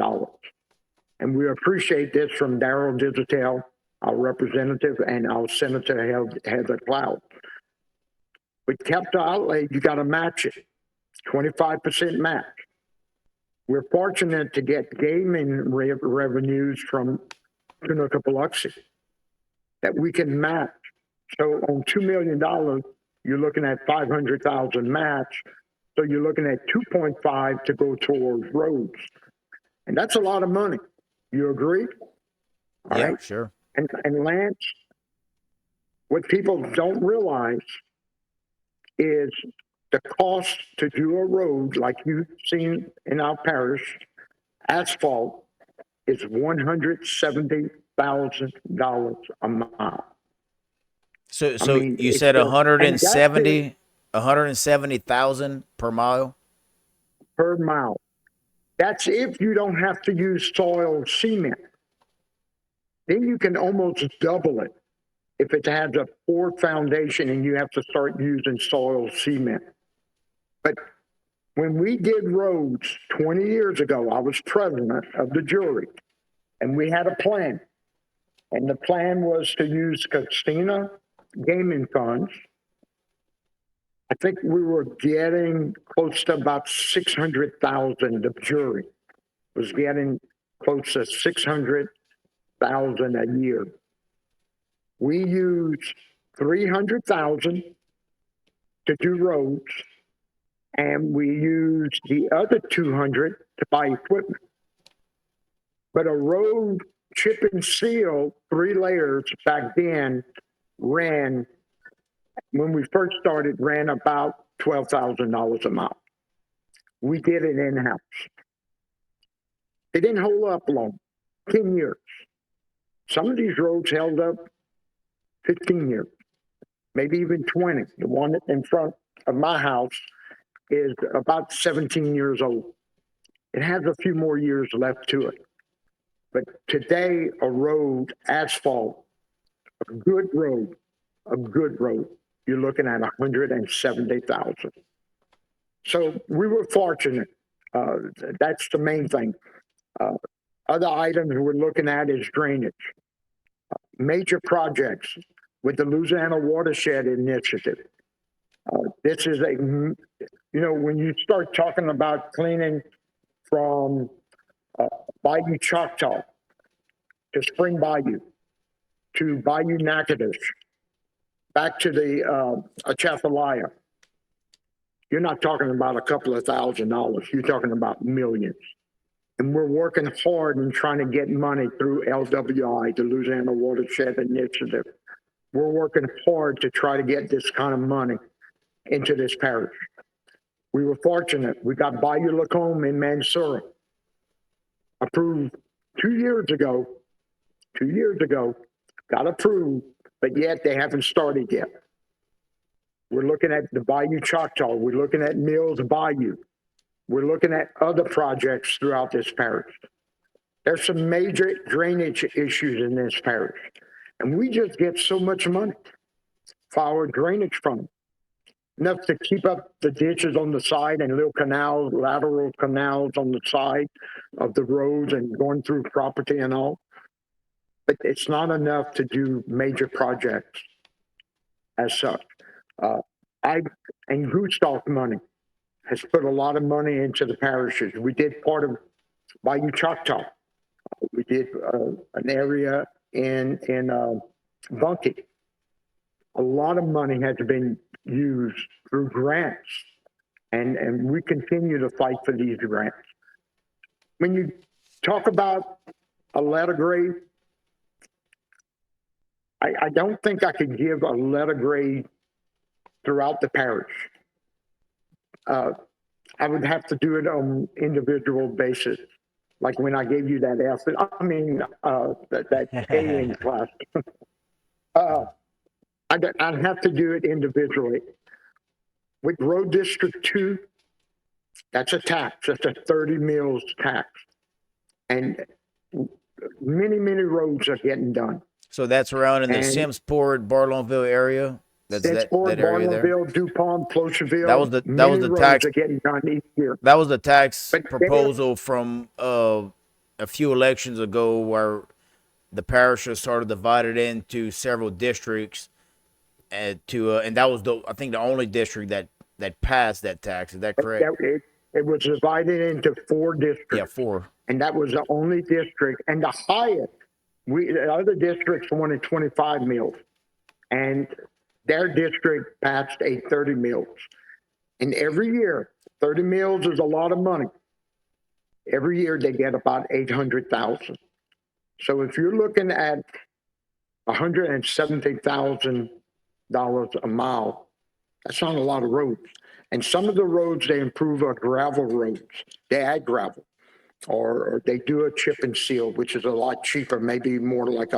and we appreciate this from Darrell Digital, our representative, and our Senator Heather Cloud. With capital outlay, you got to match it, 25% match. We're fortunate to get gaming revenues from Tunica, Biloxi that we can match. So on $2 million, you're looking at 500,000 match. So you're looking at 2.5 to go towards roads. And that's a lot of money. You agree? All Yeah, right. sure. And Lance, what people don't realize is the cost to do a road like you've seen in our parish, asphalt, is $170,000 a mile. So I mean, you it's said and that's it 170,000 per mile? per mile. That's if you don't have to use soil cement. Then you can almost double it if it has a poor foundation and you have to start using soil cement. But when we did roads 20 years ago, I was president of the jury, and we had a plan. And the plan was to use casino gaming funds. I think we were getting close to about 600,000. The jury was getting close to 600,000 a year. We used 300,000 to do roads, and we used the other 200 to buy equipment. But a road chip and seal, 3 layers back then, ran, when we first started, ran about $12,000 a mile. We did it in-house. They didn't hold up long, 10 years. Some of these roads held up 15 years, maybe even 20. The one in front of my house is about 17 years old. It has a few more years left to it. But today, a road, asphalt, a good road, you're looking at 170,000. So we were fortunate. That's the main thing. Other items we're looking at is drainage. Major projects with the Louisiana Watershed Initiative. This is when you start talking about cleaning from Bayou Choctaw to Spring Bayou to Bayou Natchitoches, back to the Atchafalaya, you're not talking about a couple of $1,000s. You're talking about millions. And we're working hard and trying to get money through LWI, the Louisiana Watershed Initiative, we're working hard to try to get this kind of money into this parish. We were fortunate. We got Bayou Lacombe in Mansura approved 2 years ago. 2 years ago, got approved, but yet they haven't started yet. We're looking at the Bayou Choctaw. We're looking at Mills Bayou. We're looking at other projects throughout this parish. There's some major drainage issues in this parish, and we just get so much money for our drainage fund. Enough to keep up the ditches on the side and little canals, lateral canals on the side of the roads and going through property and all. But it's not enough to do major projects as such. I and Gustav money has put a lot of money into the parishes. We did part of Bayou Choctaw. We did an area in Bunkie. A lot of money has been used through grants, and we continue to fight for these grants. When you talk about a letter grade, I don't think I could give a letter grade throughout the parish. I would have to do it on individual basis. Like when I gave you that F, that A in class. I'd have to do it individually. With Road District 2, that's a tax. That's a 30 mills tax. And many, many roads are getting done. So that's around in the Simpsport, Barlownville area. That's that area there. Barlownville, DuPont, Clocherville. That was the tax. Are getting done each year. That was the tax proposal from a few elections ago, where the parishes started divided into several districts, and that was I think the only district that passed that tax. Is that correct? It was divided into 4 districts. Yeah, 4. And that was the only district, and the highest. The other districts wanted 25 mills, and their district passed a 30 mills. And every year, 30 mills is a lot of money. Every year they get about 800,000. So if you're looking at $170,000 a mile, that's not a lot of roads. And some of the roads they improve are gravel roads. They add gravel, or they do a chip and seal, which is a lot cheaper, maybe more like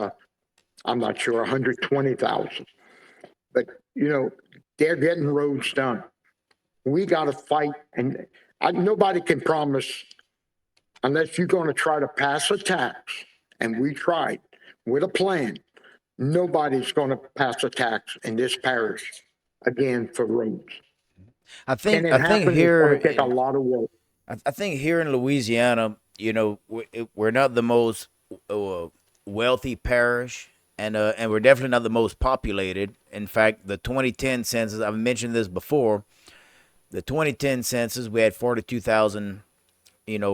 I'm not sure, 120,000. But they're getting roads done. We got to fight, and nobody can promise, unless you're going to try to pass a tax, and we tried with a plan. Nobody's going to pass a tax in this parish again for roads. I think here it's going to take a lot of work. I think here in Louisiana, we're not the most wealthy parish, and we're definitely not the most populated. In fact, the 2010 census, I've mentioned this before, the 2010 census, we had 42,000,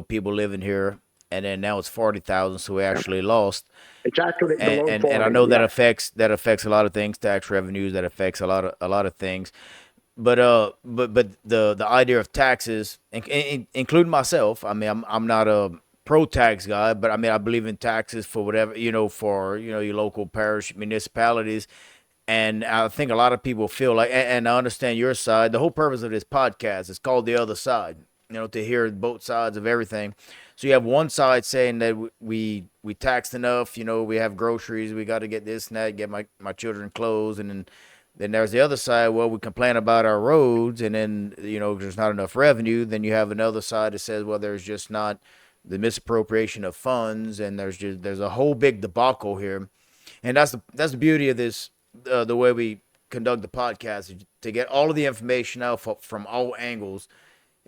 people living here, and then now it's 40,000, so we actually lost. It's actually below 40, and I know that affects a lot of things, tax revenues, that affects a lot of things. But the idea of taxes, including myself, I mean, I'm not a pro-tax guy, but I mean, I believe in taxes for whatever, for your local parish municipalities. And I think a lot of people feel like, and I understand your side. The whole purpose of this podcast is called The Other Side, to hear both sides of everything. So you have one side saying that we taxed enough, we have groceries, we got to get this and that, get my children clothes, and then there's the other side. Well, we complain about our roads, and then there's not enough revenue. Then you have another side that says, well, there's just not the misappropriation of funds, and there's a whole big debacle here. And that's the beauty of this, the way we conduct the podcast, to get all of the information out from all angles,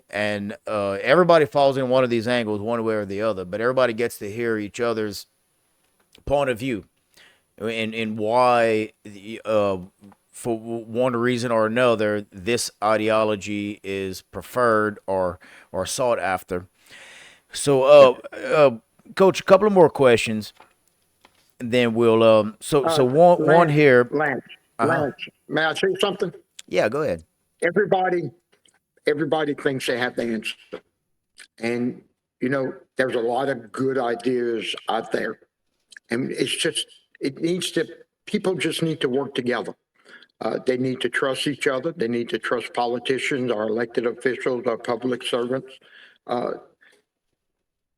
and everybody falls in one of these angles, one way or the other. But everybody gets to hear each other's point of view, and why. For one reason or another, this ideology is preferred or sought after. So, Coach, a couple of more questions, and then we'll. So one here. Lance, may I say something? Yeah, go ahead. Everybody thinks they have the answer, and there's a lot of good ideas out there, and it needs to people just need to work together. They need to trust each other. They need to trust politicians, our elected officials, our public servants. Uh,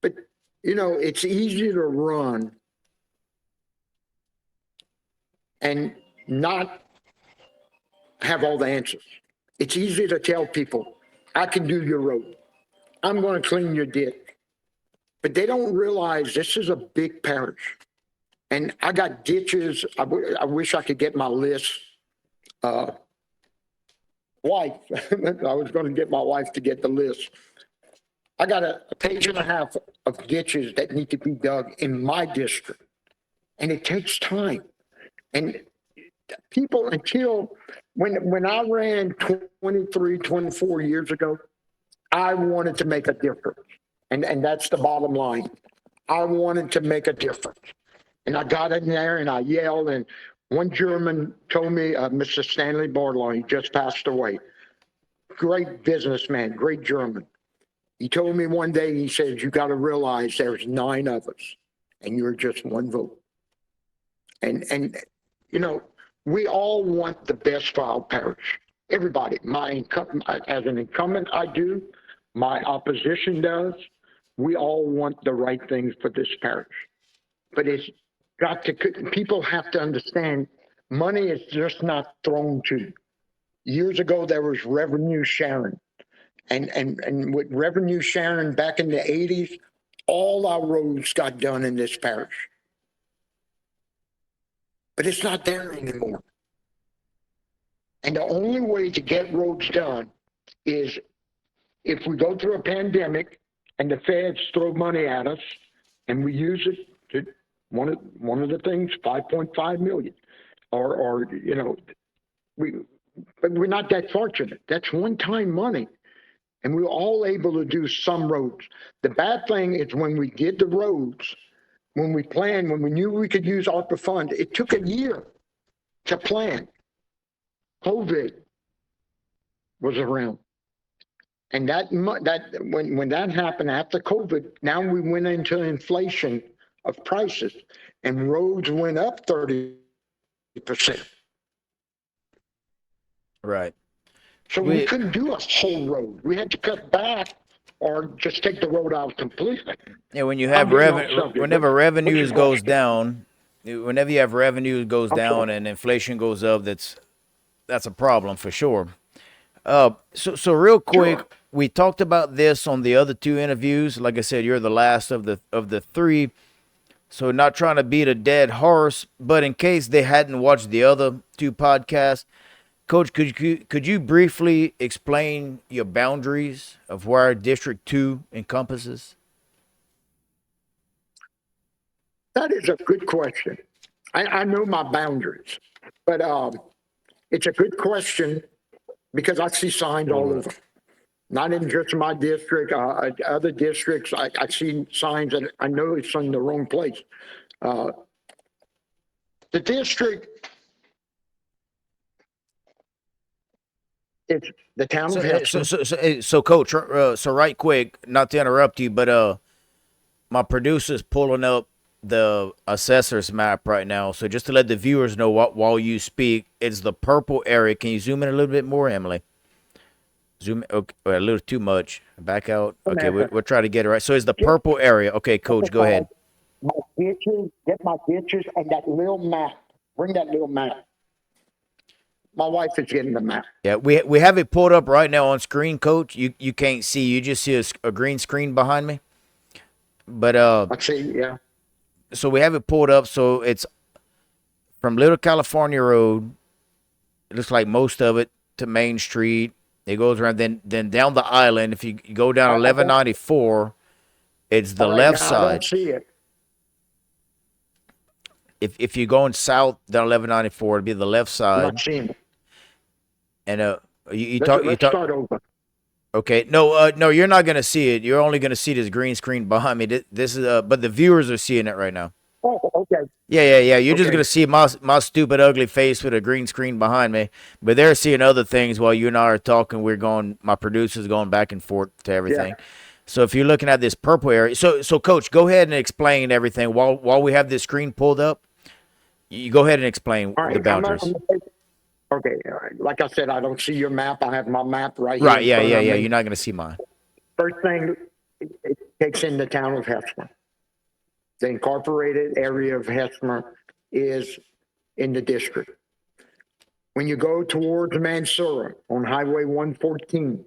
but, it's easy to run and not have all the answers. It's easy to tell people, I can do your road. I'm going to clean your ditch. But they don't realize this is a big parish. And I got ditches. I wish I could get my list. Wife, I was going to get my wife to get the list. I got a page and a half of ditches that need to be dug in my district. And it takes time. And people, until when I ran 23, 24 years ago, I wanted to make a difference. And that's the bottom line. I wanted to make a difference. And I got in there and I yelled. And one German told me, Mr. Stanley Barlow, he just passed away. Great businessman, great German. He told me one day, he said, you got to realize there's 9 of us and you're just one vote. And we all want the best for our parish. Everybody, as an incumbent, I do. My opposition does. We all want the right things for this parish. But people have to understand, money is just not thrown to you. Years ago, there was revenue sharing. And with revenue sharing back in the 80s, all our roads got done in this parish. But it's not there anymore. And the only way to get roads done is if we go through a pandemic and the feds throw money at us and we use it to one of the things, 5.5 million, but we're not that fortunate. That's one-time money. And we were all able to do some roads. The bad thing is when we did the roads, when we planned, when we knew we could use ARPA funds, it took a year to plan. COVID was around. And when that happened after COVID, now we went into inflation of prices and roads went up 30%. Right. So we couldn't do a whole road. We had to cut back or just take the road out completely. Yeah, when you have whenever revenues goes down, whenever you have revenue goes down and inflation goes up, that's a problem for sure. So real quick, sure. We talked about this on the other 2 interviews. Like I said, you're the last of the 3. So not trying to beat a dead horse, but in case they hadn't watched the other 2 podcasts, Coach, could you briefly explain your boundaries of where District 2 encompasses? That is a good question. I know my boundaries, but it's a good question because I see signs all over. Not in just my district, other districts, I see signs and I know it's in the wrong place. The district, it's the town of Hudson. So Coach, so right quick, not to interrupt you, but my producer's pulling up the assessor's map right now. So just to let the viewers know while you speak, it's the purple area. Can you zoom in a little bit more, Emily? Zoom okay, a little too much. Back out. Okay, we'll try to get it right. So it's the purple area. Okay, Coach, go ahead. Get my ditches and that little map. Bring that little map. My wife is getting the map. Yeah, we have it pulled up right now on screen, Coach. You can't see. You just see a green screen behind me. But I see, yeah. So we have it pulled up. So it's from Little California Road. It looks like most of it to Main Street. It goes around, then down the island. If you go down 1194, it's the left side. I don't see it. If you're going south down 1194, it'd be the left side. I'm not seeing it. And let's start over. Okay, no, you're not gonna see it. You're only gonna see this green screen behind me. This is but the viewers are seeing it right now. Oh, okay. Yeah. You're just gonna see my stupid, ugly face with a green screen behind me. But they're seeing other things while you and I are talking. My producer's going back and forth to everything. Yeah. So if you're looking at this purple area, so Coach, go ahead and explain everything while we have this screen pulled up. You go ahead and explain All the right, boundaries. okay, all right. Like I said, I don't see your map. I have my map right here Right. in Yeah. front Yeah. of Yeah. me. You're not gonna see mine. First thing, it takes in the town of Hesmer. The incorporated area of Hesmer is in the district. When you go towards Mansura on Highway 114,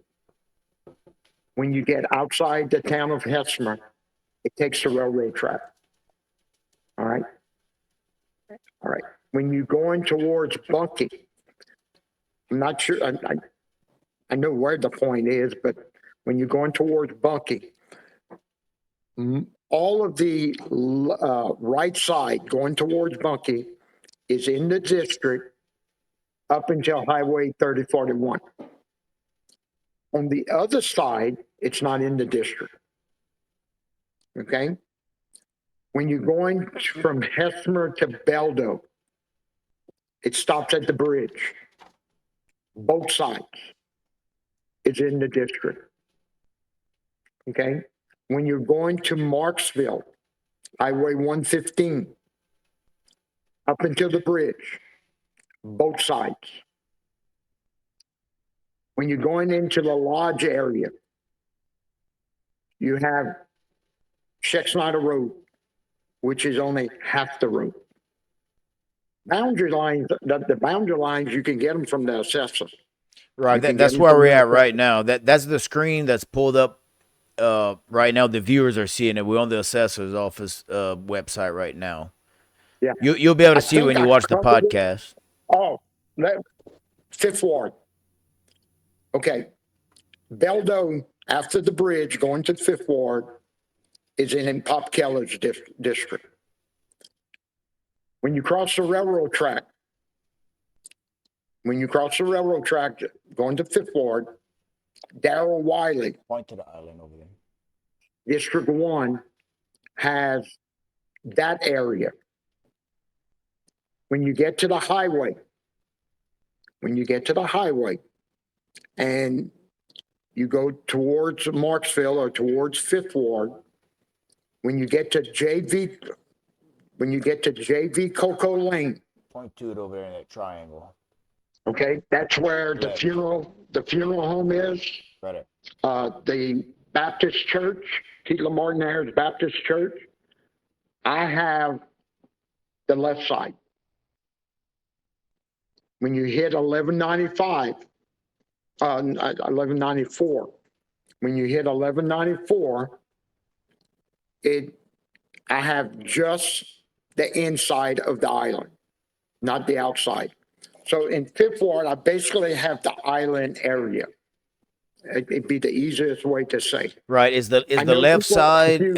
when you get outside the town of Hesmer, it takes the railroad track. All right. All right. When you're going towards Bunkie, I'm not sure. I know where the point is, but when you're going towards Bunkie, all of the right side going towards Bunkie is in the district up until Highway 3041. On the other side, it's not in the district. Okay. When you're going from Hesmer to Beldo, it stops at the bridge. Both sides is in the district. Okay. When you're going to Marksville, Highway 115, up until the bridge, both sides. When you're going into the lodge area, you have Snyder Road, which is only half the road. Boundary lines, the boundary lines, you can get them from the assessor. Right. You can get That's them where from we're the at right assessor. now. That's the screen that's pulled up. Right now the viewers are seeing it. We're on the assessor's office website right now. Yeah. You'll be able to I see think when you I watch the covered it. podcast. Oh, Fifth Ward. Okay. Beldo, after the bridge, going to the Fifth Ward, is in Pop Keller's district. When you cross the railroad track, going to Fifth Ward, Darrell Wiley, Point to the island over there. District 1, has that area. When you get to the highway, and you go towards Marksville or towards Fifth Ward, when you get to JV Coco Lane, Point to it over there in that triangle. okay, that's where the Left. funeral home is. Right there. The Baptist Church, Keitla Martin Harris Baptist Church. I have the left side. When you hit 1195, 1194, when you hit 1194, I have just the inside of the island, not the outside. So in Fifth Ward, I basically have the island area. It'd be the easiest way to say. Right. Is I the know left people are side confused.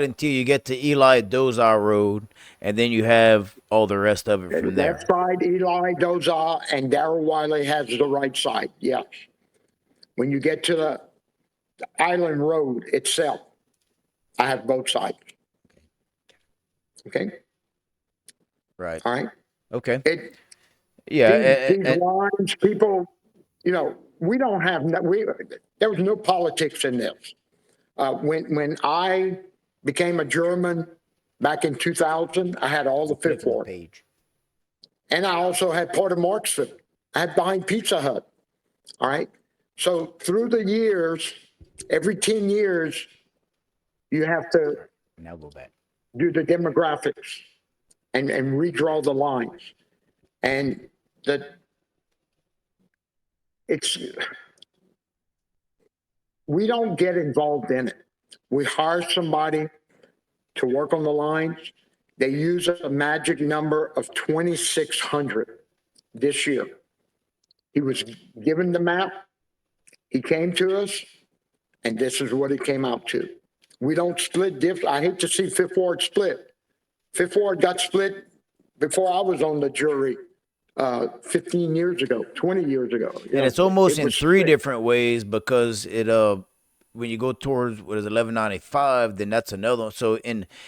until you get to Eli Dozar Road, and then you have all the rest of it from there. Left side, Eli Dozar, and Darrell Wiley has the right side. Yes. When you get to the island road itself, I have both sides. Okay. Right. All right. Okay. It Yeah. these lines, people, we don't have there was no politics in this. When I became a German back in 2000, I had all the Flip Fifth to the Ward, page. and I also had part of Marksville. I had behind Pizza Hut. All right. So through the years, every 10 years, you have to Now go back. do the demographics and redraw the lines. And that it's, we don't get involved in it. We hire somebody to work on the lines. They use a magic number of 2,600 this year. He was given the map. He came to us, and this is what it came out to. We don't split I hate to see Fifth Ward split. Fifth Ward got split before I was on the jury 15 years ago, 20 years ago. And it's almost It in was three split. different ways because when you go towards what is 1195, then that's another one. So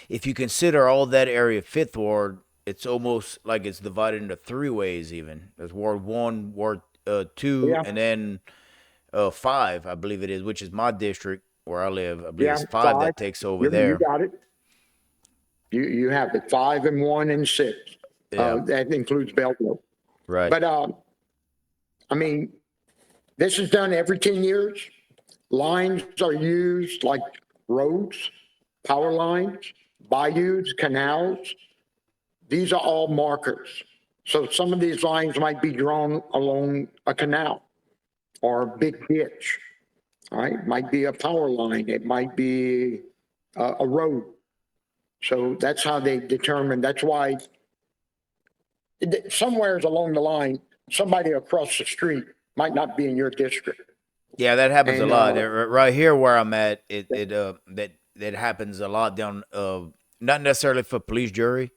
if you consider all that area Fifth Ward, it's almost like it's divided into three ways. Even there's Ward 1, Ward 2, Yeah, and then 5, I believe it is, which is my district where I live. I believe yeah, it's 5 five. that takes over You there. got it. You have it 5 and 1 and 6. Yeah, That includes Belleville. right. But I mean, this is done every 10 years. Lines are used like roads, power lines, bayous, canals. These are all markers. So some of these lines might be drawn along a canal or a big ditch. All right, it might be a power line. It might be a road. So that's how they determine. That's why somewhere along the line, somebody across the street might not be in your district. Yeah, that happens a And lot. Right here where I'm at, that happens a lot down not necessarily for police jury,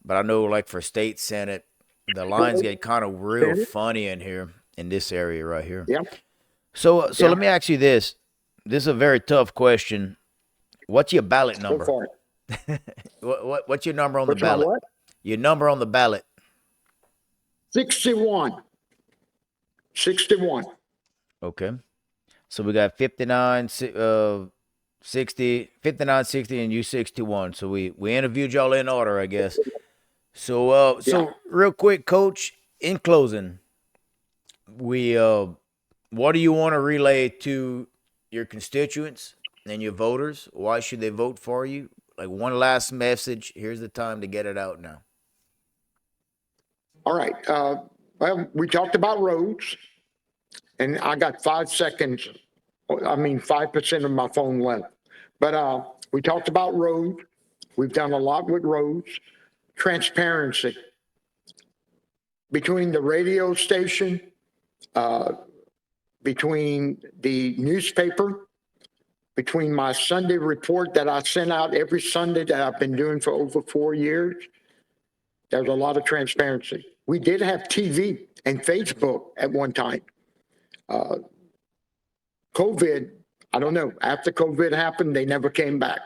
but I know like for state senate, the lines get kind of real funny in here in this area right here. yeah, So yeah, let me ask you this. This is a very tough question. What's your ballot go number? for it. What's your number on the What's my ballot? what? Your number on the ballot. 61. 61. Okay. So we got 59, 60, 59, 60, and you 61. So we interviewed y'all in order, I guess. So Yeah. so real quick, coach, in closing, we what do you want to relay to your constituents and your voters? Why should they vote for you? Like one last message. Here's the time to get it out now. All right. Well, we talked about roads, and I got 5 seconds. I mean, 5% of my phone left. But we talked about roads. We've done a lot with roads. Transparency between the radio station, between the newspaper, between my Sunday report that I send out every Sunday that I've been doing for over 4 years. There's a lot of transparency. We did have TV and Facebook at one time. COVID, I don't know. After COVID happened, they never came back.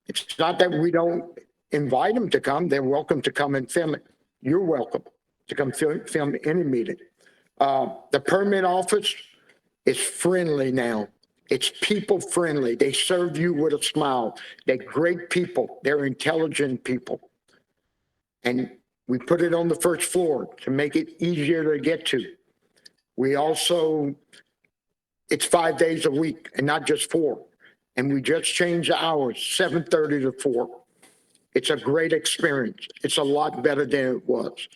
It's not that we don't invite them to come. They're welcome to come and film it. You're welcome to come film any meeting. The permit office is friendly now. It's people friendly. They serve you with a smile. They're great people. They're intelligent people. And we put it on the first floor to make it easier to get to. We also, it's 5 days a week and not just 4. And we just changed the hours, 7:30 to 4. It's a great experience. It's a lot better than it was.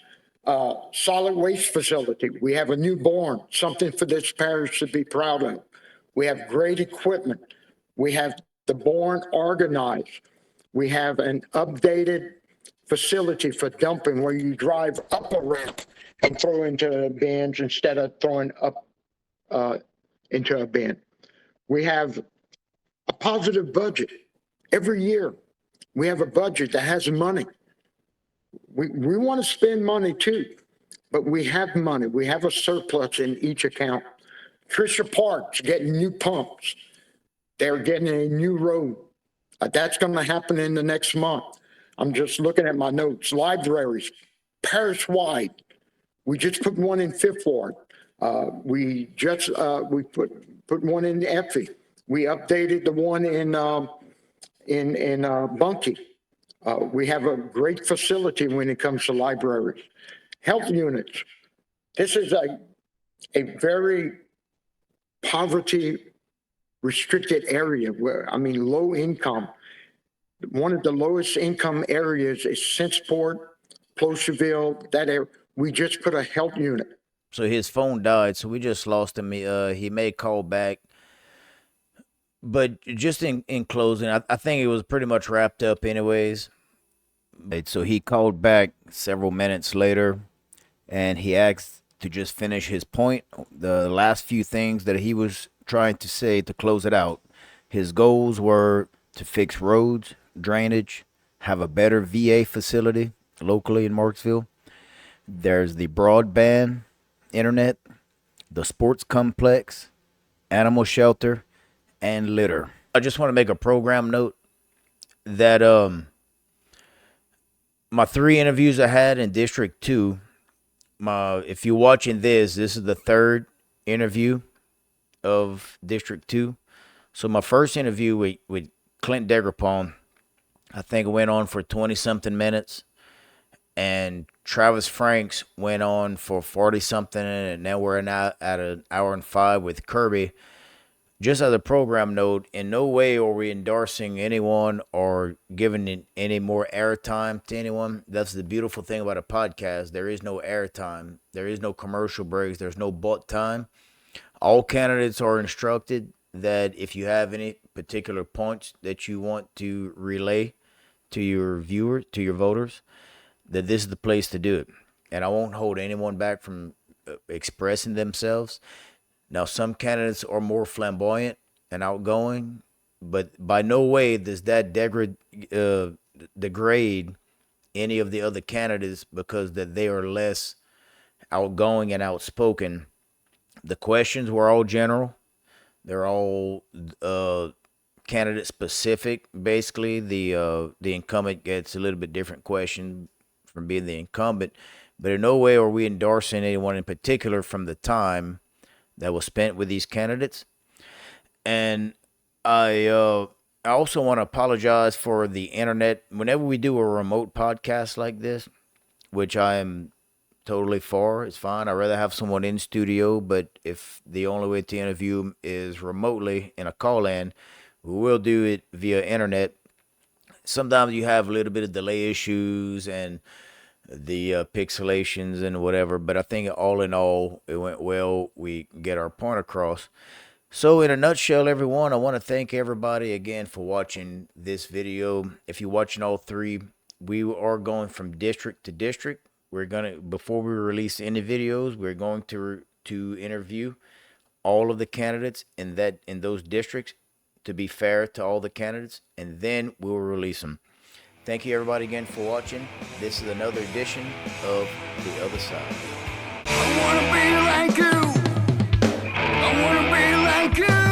Solid waste facility. We have a new barn, something for this parish to be proud of. We have great equipment. We have the barn organized. We have an updated facility for dumping where you drive up a ramp and throw into bins instead of throwing up into a bin. We have a positive budget every year. We have a budget that has money. We want to spend money too, but we have money. We have a surplus in each account. Trisha Park's getting new pumps. They're getting a new road. That's going to happen in the next month. I'm just looking at my notes. Libraries, parish wide. We just put one in Fifth Ward. We put one in Effie. We updated the one in Bunkie. We have a great facility when it comes to libraries. Health units. This is a very poverty restricted area where, I mean, low income. One of the lowest income areas is Centsport, Clocherville, that area. We just put a health unit. So his phone died, so we just lost him. He may call back. But just in closing, I think it was pretty much wrapped up anyways. So he called back several minutes later and he asked to just finish his point. The last few things that he was trying to say to close it out. His goals were to fix roads, drainage, have a better VA facility locally in Marksville. There's the broadband internet, the sports complex, animal shelter, and litter. I just want to make a program note that my 3 interviews I had in District 2, if you're watching this is the 3rd interview of District 2. So my first interview with Clint Degerpon, I think it went on for 20 something minutes. And Travis Franks went on for 40 something. And now we're at an hour and 5 with Kirby. Just as a program note, in no way are we endorsing anyone or giving any more airtime to anyone. That's the beautiful thing about a podcast. There is no airtime. There is no commercial breaks. There's no butt time. All candidates are instructed that if you have any particular points that you want to relay to your viewers, to your voters, that this is the place to do it. And I won't hold anyone back from expressing themselves. Now, some candidates are more flamboyant and outgoing, but by no way does that degrade any of the other candidates because that they are less outgoing and outspoken. The questions were all general. They're all candidate specific. Basically, the incumbent gets a little bit different question from being the incumbent, but in no way are we endorsing anyone in particular from the time that was spent with these candidates. And I also want to apologize for the internet. Whenever we do a remote podcast like this, which I am totally for, it's fine. I'd rather have someone in studio, but if the only way to interview is remotely in a call-in, we will do it via internet. Sometimes you have a little bit of delay issues and the pixelations and whatever, but I think all in all, it went well. We get our point across. So, in a nutshell, everyone, I want to thank everybody again for watching this video. If you're watching all three, we are going from district to district. We're gonna, before we release any videos, we're going to interview all of the candidates in those districts to be fair to all the candidates, and then we will release them. Thank you everybody again for watching. This is another edition of The Other Side. I wanna be like you. I wanna be like you.